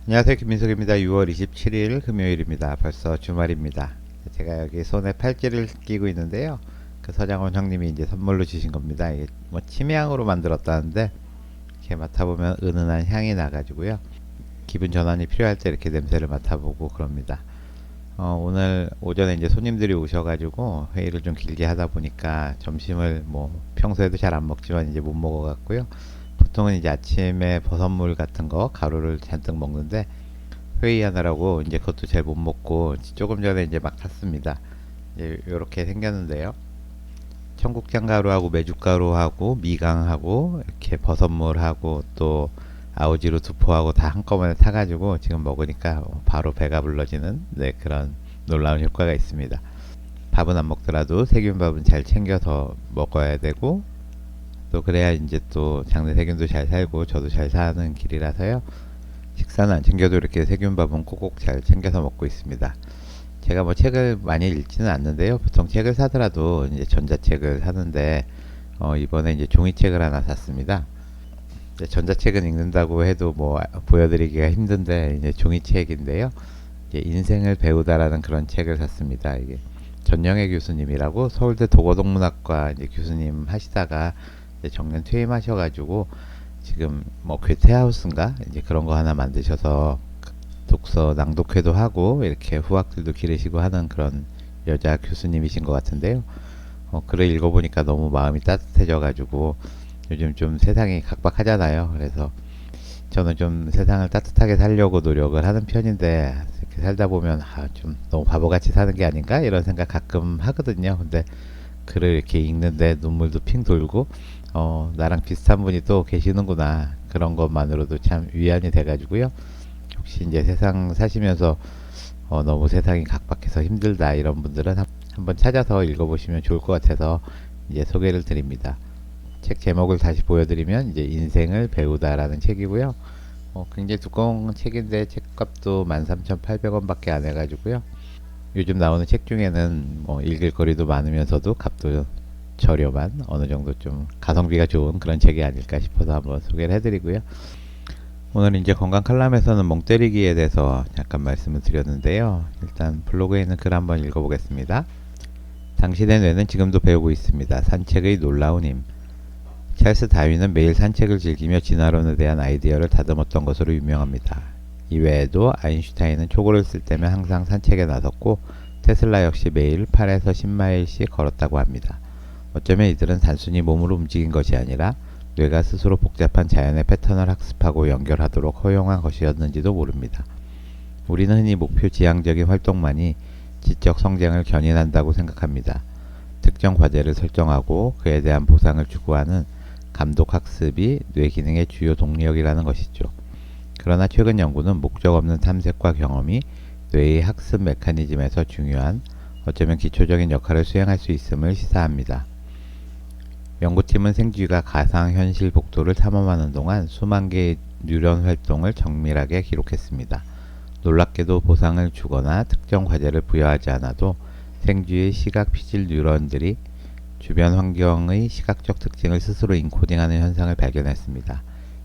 안녕하세요, 김민석입니다. 6월 27일 금요일입니다. 벌써 주말입니다. 제가 여기 손에 팔찌를 끼고 있는데요. 그 서장훈 형님이 이제 선물로 주신 겁니다. 이게 뭐 침향으로 만들었다는데 이렇게 맡아보면 은은한 향이 나가지고요. 기분 전환이 필요할 때 이렇게 냄새를 맡아보고 그럽니다. 오늘 오전에 이제 손님들이 오셔가지고 회의를 좀 길게 하다 보니까 점심을 뭐 평소에도 잘 안 먹지만 이제 못 먹어갖고요. 보통은 이제 아침에 버섯물 같은 거 가루를 잔뜩 먹는데 회의하느라고 이제 그것도 잘 못 먹고 조금 전에 이제 막 탔습니다. 이제 요렇게 생겼는데요. 청국장 가루하고 메주가루하고 미강하고 이렇게 버섯물하고 또 아우지로 두포하고 다 한꺼번에 타가지고 지금 먹으니까 바로 배가 불러지는 그런 놀라운 효과가 있습니다. 밥은 안 먹더라도 세균밥은 잘 챙겨서 먹어야 되고 또 그래야 이제 또 장내 세균도 잘 살고 저도 잘 사는 길이라서요. 식사는 안 챙겨도 이렇게 세균밥은 꼭꼭 잘 챙겨서 먹고 있습니다. 제가 뭐 책을 많이 읽지는 않는데요. 보통 책을 사더라도 이제 전자책을 사는데 이번에 이제 종이책을 하나 샀습니다. 전자책은 읽는다고 해도 뭐 보여드리기가 힘든데 이제 종이책인데요. 이제 인생을 배우다라는 그런 책을 샀습니다. 이게 전영애 교수님이라고 서울대 도고동문학과 이제 교수님 하시다가 이제 정년 퇴임하셔가지고 지금 뭐 괴테하우스인가 이제 그런 거 하나 만드셔서 독서 낭독회도 하고 이렇게 후학들도 기르시고 하는 그런 여자 교수님이신 것 같은데요. 글을 읽어보니까 너무 마음이 따뜻해져가지고 요즘 좀 세상이 각박하잖아요. 그래서 저는 좀 세상을 따뜻하게 살려고 노력을 하는 편인데 이렇게 살다 보면 좀 너무 바보같이 사는 게 아닌가 이런 생각 가끔 하거든요. 근데 글을 이렇게 읽는데 눈물도 핑 돌고 나랑 비슷한 분이 또 계시는구나 그런 것만으로도 참 위안이 돼가지고요. 혹시 이제 세상 사시면서 너무 세상이 각박해서 힘들다 이런 분들은 한번 찾아서 읽어보시면 좋을 것 같아서 이제 소개를 드립니다. 책 제목을 다시 보여드리면 이제 인생을 배우다라는 책이고요. 굉장히 두꺼운 책인데 책값도 13,800원 밖에 안 해가지고요. 요즘 나오는 책 중에는 뭐 읽을 거리도 많으면서도 값도 저렴한 어느 정도 좀 가성비가 좋은 그런 책이 아닐까 싶어서 한번 소개를 해드리고요. 오늘 이제 건강 칼럼에서는 멍 때리기에 대해서 잠깐 말씀을 드렸는데요. 일단 블로그에 있는 글 한번 읽어보겠습니다. 당신의 뇌는 지금도 배우고 있습니다. 산책의 놀라운 힘. 찰스 다윈은 매일 산책을 즐기며 진화론에 대한 아이디어를 다듬었던 것으로 유명합니다. 이외에도 아인슈타인은 초고를 쓸 때면 항상 산책에 나섰고 테슬라 역시 매일 8에서 10마일씩 걸었다고 합니다. 어쩌면 이들은 단순히 몸으로 움직인 것이 아니라 뇌가 스스로 복잡한 자연의 패턴을 학습하고 연결하도록 허용한 것이었는지도 모릅니다. 우리는 흔히 목표 지향적인 활동만이 지적 성장을 견인한다고 생각합니다. 특정 과제를 설정하고 그에 대한 보상을 추구하는 감독 학습이 뇌 기능의 주요 동력이라는 것이죠. 그러나 최근 연구는 목적 없는 탐색과 경험이 뇌의 학습 메커니즘에서 중요한 어쩌면 기초적인 역할을 수행할 수 있음을 시사합니다. 연구팀은 생쥐가 가상현실 복도를 탐험하는 동안 수만 개의 뉴런 활동을 정밀하게 기록했습니다. 놀랍게도 보상을 주거나 특정 과제를 부여하지 않아도 생쥐의 시각 피질 뉴런들이 주변 환경의 시각적 특징을 스스로 인코딩하는 현상을 발견했습니다.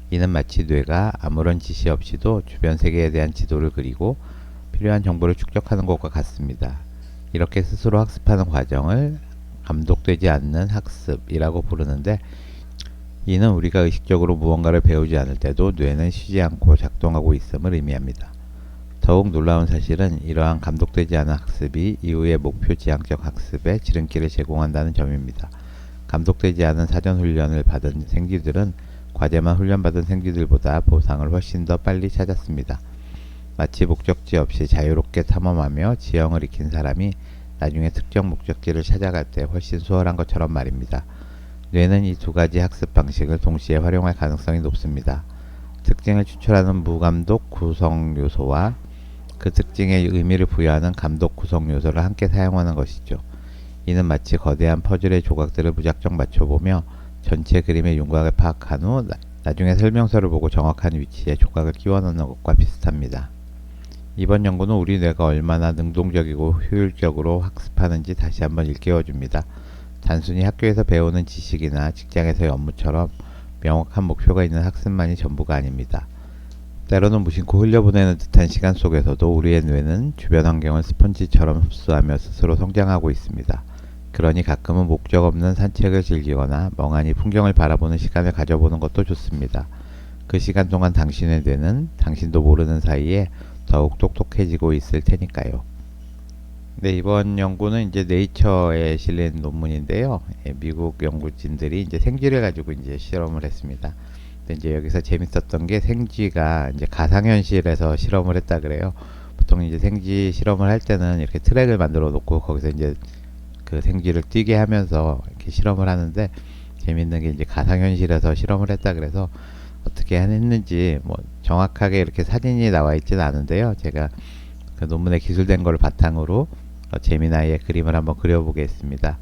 이는 마치 뇌가 아무런 지시 없이도 주변 세계에 대한 지도를 그리고 필요한 정보를 축적하는 것과 같습니다. 이렇게 스스로 학습하는 과정을 감독되지 않는 학습이라고 부르는데 이는 우리가 의식적으로 무언가를 배우지 않을 때도 뇌는 쉬지 않고 작동하고 있음을 의미합니다. 더욱 놀라운 사실은 이러한 감독되지 않은 학습이 이후의 목표 지향적 학습에 지름길을 제공한다는 점입니다. 감독되지 않은 사전 훈련을 받은 생쥐들은 과제만 훈련받은 생쥐들보다 보상을 훨씬 더 빨리 찾았습니다. 마치 목적지 없이 자유롭게 탐험하며 지형을 익힌 사람이 나중에 특정 목적지를 찾아갈 때 훨씬 수월한 것처럼 말입니다. 뇌는 이 두 가지 학습 방식을 동시에 활용할 가능성이 높습니다. 특징을 추출하는 무감독 구성 요소와 그 특징에 의미를 부여하는 감독 구성 요소를 함께 사용하는 것이죠. 이는 마치 거대한 퍼즐의 조각들을 무작정 맞춰보며 전체 그림의 윤곽을 파악한 후 나중에 설명서를 보고 정확한 위치에 조각을 끼워 넣는 것과 비슷합니다. 이번 연구는 우리 뇌가 얼마나 능동적이고 효율적으로 학습하는지 다시 한번 일깨워줍니다. 단순히 학교에서 배우는 지식이나 직장에서의 업무처럼 명확한 목표가 있는 학습만이 전부가 아닙니다. 때로는 무심코 흘려보내는 듯한 시간 속에서도 우리의 뇌는 주변 환경을 스펀지처럼 흡수하며 스스로 성장하고 있습니다. 그러니 가끔은 목적 없는 산책을 즐기거나 멍하니 풍경을 바라보는 시간을 가져보는 것도 좋습니다. 그 시간 동안 당신의 뇌는 당신도 모르는 사이에 더욱 똑똑해지고 있을 테니까요. 네, 이번 연구는 이제 네이처에 실린 논문인데요. 미국 연구진들이 이제 생쥐를 가지고 이제 실험을 했습니다. 근데 이제 여기서 재밌었던 게 생쥐가 이제 가상현실에서 실험을 했다 그래요. 보통 이제 생쥐 실험을 할 때는 이렇게 트랙을 만들어 놓고 거기서 이제 그 생쥐를 뛰게 하면서 이렇게 실험을 하는데, 재밌는 게 이제 가상현실에서 실험을 했다 그래서 어떻게 했는지 뭐 정확하게 이렇게 사진이 나와 있지는 않은데요. 제가 그 논문에 기술된 걸 바탕으로 재미나이의 그림을 한번 그려보겠습니다.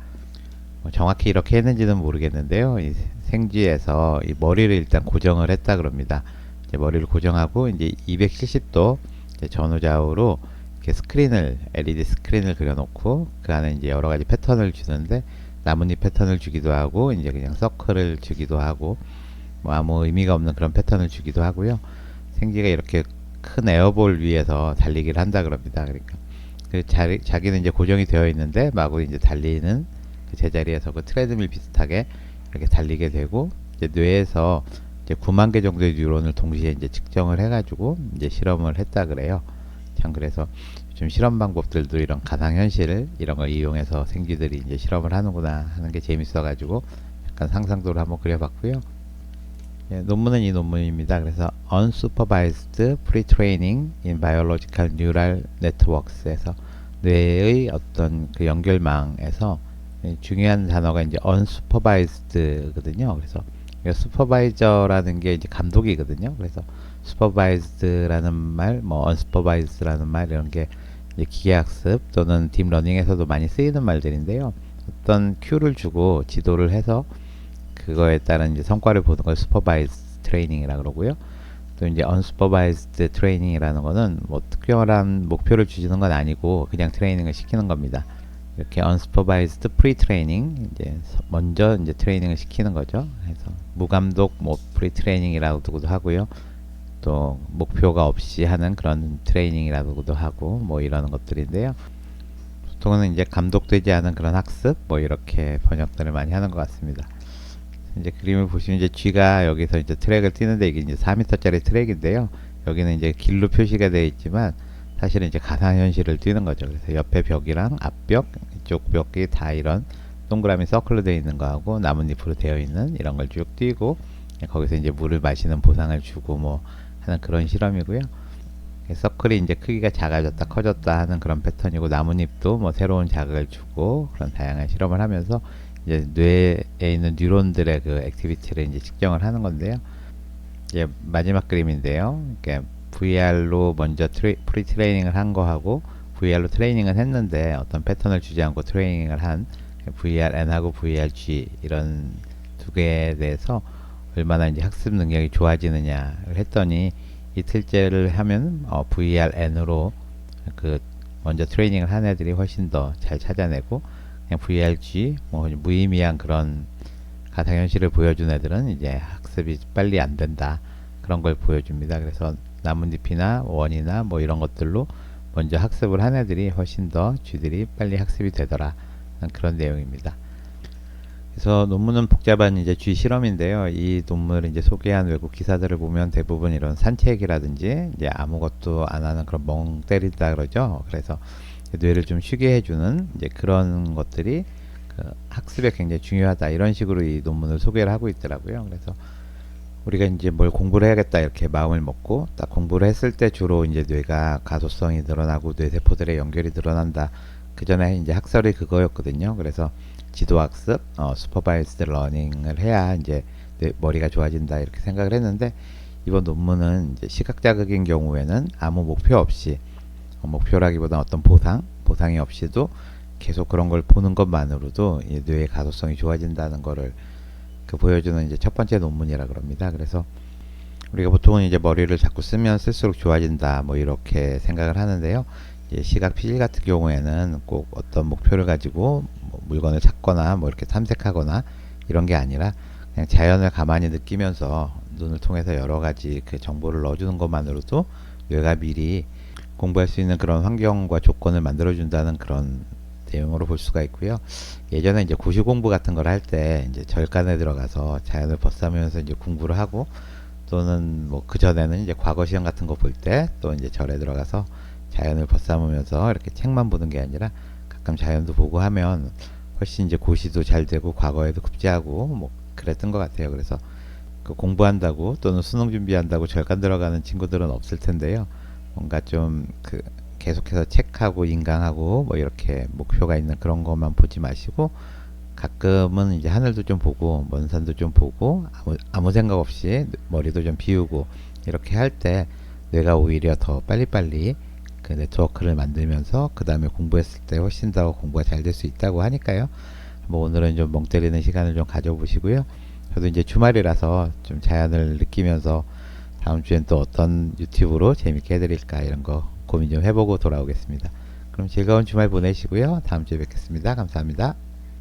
정확히 이렇게 했는지는 모르겠는데요. 이 생쥐에서 이 머리를 일단 고정을 했다 그럽니다. 이제 머리를 고정하고 이제 270도 이제 전후좌우로 이렇게 스크린을, LED 스크린을 그려놓고 그 안에 이제 여러 가지 패턴을 주는데, 나뭇잎 패턴을 주기도 하고 이제 그냥 서클을 주기도 하고 뭐 아무 의미가 없는 그런 패턴을 주기도 하고요. 생쥐가 이렇게 큰 에어볼 위에서 달리기를 한다 그럽니다. 그러니까 그 자기는 이제 고정이 되어 있는데 마구 이제 달리는 그 제자리에서 그 트레드밀 비슷하게 이렇게 달리게 되고, 이제 뇌에서 이제 9만 개 정도의 뉴런을 동시에 이제 측정을 해가지고 이제 실험을 했다 그래요. 참, 그래서 좀 실험 방법들도 이런 가상현실 이런 걸 이용해서 생쥐들이 이제 실험을 하는구나 하는 게 재밌어가지고 약간 상상도를 한번 그려봤고요. 예, 논문은 이 논문입니다. 그래서 Unsupervised Pre-training in Biological Neural Networks에서 뇌의 어떤 그 연결망에서 중요한 단어가 이제 unsupervised거든요. 그래서 슈퍼바이저라는 게 이제 감독이거든요. 그래서 supervised라는 말, 뭐 unsupervised라는 말, 이런 게 이제 기계학습 또는 딥러닝에서도 많이 쓰이는 말들인데요. 어떤 큐를 주고 지도를 해서 그거에 따른 이제 성과를 보는 걸 supervised training이라고 그러고요. 또 이제 unsupervised training이라는 거는 뭐 특별한 목표를 주시는 건 아니고 그냥 트레이닝을 시키는 겁니다. 이렇게 unsupervised pre-training, 이제 먼저 이제 트레이닝을 시키는 거죠. 그래서 무감독 뭐 pre-training이라고도 하고요. 또 목표가 없이 하는 그런 트레이닝이라고도 하고 뭐 이런 것들인데요. 보통은 이제 감독되지 않은 그런 학습 뭐 이렇게 번역들을 많이 하는 것 같습니다. 이제 그림을 보시면 이제 쥐가 여기서 이제 트랙을 뛰는데, 이게 이제 4m짜리 트랙인데요. 여기는 이제 길로 표시가 되어 있지만 사실은 이제 가상현실을 뛰는 거죠. 그래서 옆에 벽이랑 앞벽, 이쪽 벽이 다 이런 동그라미 서클로 되어 있는 거하고 나뭇잎으로 되어 있는 이런 걸 쭉 뛰고, 거기서 이제 물을 마시는 보상을 주고 뭐 하는 그런 실험이고요. 서클이 이제 크기가 작아졌다 커졌다 하는 그런 패턴이고, 나뭇잎도 뭐 새로운 자극을 주고 그런 다양한 실험을 하면서 이제 뇌에 있는 뉴런들의 그 액티비티를 이제 측정을 하는 건데요. 이제 마지막 그림인데요. 그러니까 VR로 먼저 프리트레이닝을 한 거하고 VR로 트레이닝을 했는데 어떤 패턴을 주지 않고 트레이닝을 한 VRN하고 VRG 이런 두 개에 대해서 얼마나 이제 학습 능력이 좋아지느냐를 했더니, 이틀째를 하면 VRN으로 그 먼저 트레이닝을 한 애들이 훨씬 더 잘 찾아내고, 그냥 VRG 뭐 무의미한 그런 가상현실을 보여준 애들은 이제 학습이 빨리 안 된다, 그런 걸 보여줍니다. 그래서 나뭇잎이나 원이나 뭐 이런 것들로 먼저 학습을 한 애들이 훨씬 더 쥐들이 빨리 학습이 되더라, 그런 내용입니다. 그래서 논문은 복잡한 이제 쥐 실험인데요. 이 논문을 이제 소개한 외국 기사들을 보면 대부분 이런 산책이라든지 이제 아무것도 안 하는 그런 멍 때리다 그러죠. 그래서 뇌를 좀 쉬게 해주는 이제 그런 것들이 그 학습에 굉장히 중요하다, 이런 식으로 이 논문을 소개를 하고 있더라고요. 그래서 우리가 이제 뭘 공부를 해야겠다 이렇게 마음을 먹고 딱 공부를 했을 때 주로 이제 뇌가 가소성이 늘어나고 뇌세포들의 연결이 늘어난다. 그 전에 이제 학설이 그거였거든요. 그래서 지도학습, 슈퍼바이스드 러닝을 해야 이제 머리가 좋아진다 이렇게 생각을 했는데, 이번 논문은 이제 시각자극인 경우에는 아무 목표 없이, 목표라기보다 어떤 보상이 없이도 계속 그런 걸 보는 것만으로도 이 뇌의 가소성이 좋아진다는 거를 그 보여주는 이제 첫 번째 논문이라 그럽니다. 그래서 우리가 보통은 이제 머리를 자꾸 쓰면 쓸수록 좋아진다 뭐 이렇게 생각을 하는데요. 이제 시각 피질 같은 경우에는 꼭 어떤 목표를 가지고 뭐 물건을 찾거나 뭐 이렇게 탐색하거나 이런 게 아니라 그냥 자연을 가만히 느끼면서 눈을 통해서 여러 가지 그 정보를 넣어주는 것만으로도 뇌가 미리 공부할 수 있는 그런 환경과 조건을 만들어준다는 그런 내용으로 볼 수가 있고요. 예전에 이제 고시 공부 같은 걸 할 때 이제 절간에 들어가서 자연을 벗삼으면서 이제 공부를 하고, 또는 뭐 그 전에는 이제 과거 시험 같은 거 볼 때 또 이제 절에 들어가서 자연을 벗삼으면서 이렇게 책만 보는 게 아니라 가끔 자연도 보고 하면 훨씬 이제 고시도 잘 되고 과거에도 급제하고 뭐 그랬던 것 같아요. 그래서 그 공부한다고 또는 수능 준비한다고 절간 들어가는 친구들은 없을 텐데요. 뭔가 좀 그 계속해서 책하고 인강하고 뭐 이렇게 목표가 있는 그런 것만 보지 마시고, 가끔은 이제 하늘도 좀 보고 먼 산도 좀 보고 아무 생각 없이 머리도 좀 비우고 이렇게 할 때 뇌가 오히려 더 빨리빨리 그 네트워크를 만들면서 그 다음에 공부했을 때 훨씬 더 공부가 잘 될 수 있다고 하니까요. 뭐 오늘은 좀 멍 때리는 시간을 좀 가져보시고요. 저도 이제 주말이라서 좀 자연을 느끼면서 다음 주엔 또 어떤 유튜브로 재밌게 해드릴까 이런 거 고민 좀 해보고 돌아오겠습니다. 그럼 즐거운 주말 보내시고요. 다음 주에 뵙겠습니다. 감사합니다.